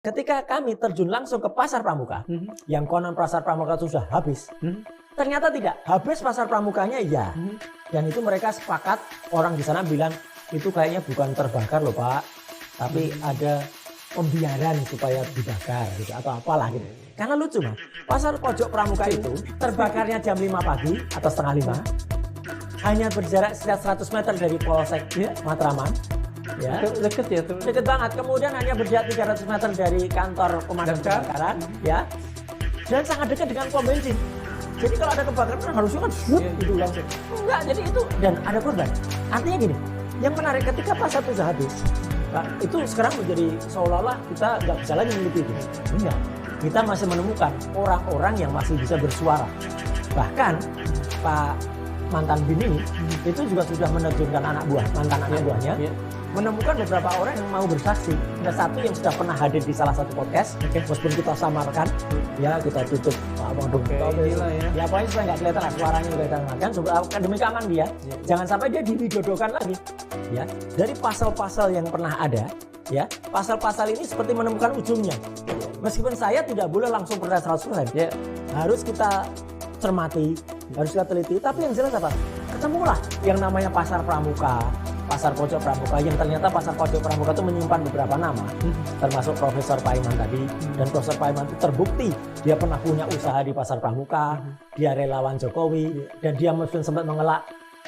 Ketika kami terjun langsung ke pasar pramuka, yang konon pasar pramuka itu sudah habis, ternyata tidak. Habis pasar pramukanya ya. Dan itu mereka sepakat, orang di sana bilang, itu kayaknya bukan terbakar loh Pak, tapi ada pembiaran supaya dibakar gitu, atau apalah gitu. Karena lucu Mas, pasar pojok pramuka itu terbakarnya jam 5 pagi atau setengah 5, hanya berjarak sekitar 100 meter dari Polsek Matraman. Ya, deket ya tuh. deket banget. Kemudian hanya berjarak 300 meter dari kantor pemadam kebakaran, ya, dan sangat dekat dengan pom bensin. Jadi kalau ada kebakaran harusnya kan gitu langsung. Enggak, jadi itu dan ada korban. Artinya gini, yang menarik ketika pasar itu sudah habis, Pak, itu sekarang menjadi seolah-olah kita nggak bisa lagi memiliki itu. Enggak, kita masih menemukan orang-orang yang masih bisa bersuara. Bahkan Pak mantan bin ini itu juga sudah menerjunkan anak buah, mantan anak buahnya, menemukan beberapa orang yang mau bersaksi. Ada satu yang sudah pernah hadir di salah satu podcast, meskipun kita samarkan, ya kita tutup ya pokoknya supaya nggak kelihatan lah suaranya, juga kita samarkan supaya demi keamanan dia, jangan sampai dia divideokan lagi. Ya, dari pasal-pasal yang pernah ada, ya pasal-pasal ini seperti menemukan ujungnya. Meskipun saya tidak boleh langsung percaya 100%, harus kita cermati, harus kita teliti. Tapi yang jelas apa? Ketemulah yang namanya pasar pramuka, pasar pojok pramuka, yang ternyata pasar pojok pramuka itu menyimpan beberapa nama, termasuk Profesor Paiman tadi. Dan Profesor Paiman itu terbukti dia pernah punya usaha di pasar pramuka, dia relawan Jokowi, dan dia mungkin sempat mengelak.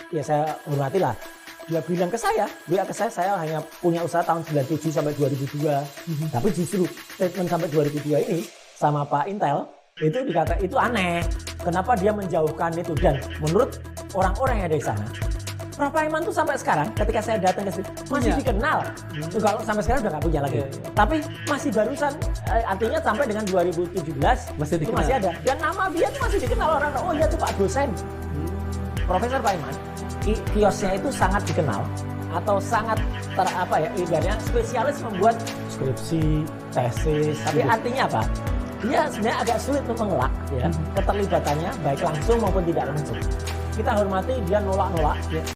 Ya saya hormatilah. Dia bilang ke saya, saya hanya punya usaha tahun 97 sampai 2002. Tapi justru statement sampai 2002 ini sama Pak Intel itu dikata itu aneh. Kenapa dia menjauhkan itu? Dan menurut orang-orang yang ada di sana, Prof. Paiman tuh sampai sekarang ketika saya datang ke sini masih dikenal. Kalau sampai sekarang udah nggak punya lagi. Tapi masih barusan, artinya sampai dengan 2017 itu masih ada. Dan nama dia tuh masih dikenal orang. Oh iya tuh Pak dosen. Profesor Paiman, kiosnya itu sangat dikenal atau sangat ibaratnya spesialis membuat skripsi, tesis. Tapi artinya apa? Dia sebenarnya agak sulit untuk mengelak ya keterlibatannya baik langsung maupun tidak langsung. Kita hormati dia nolak-nolak.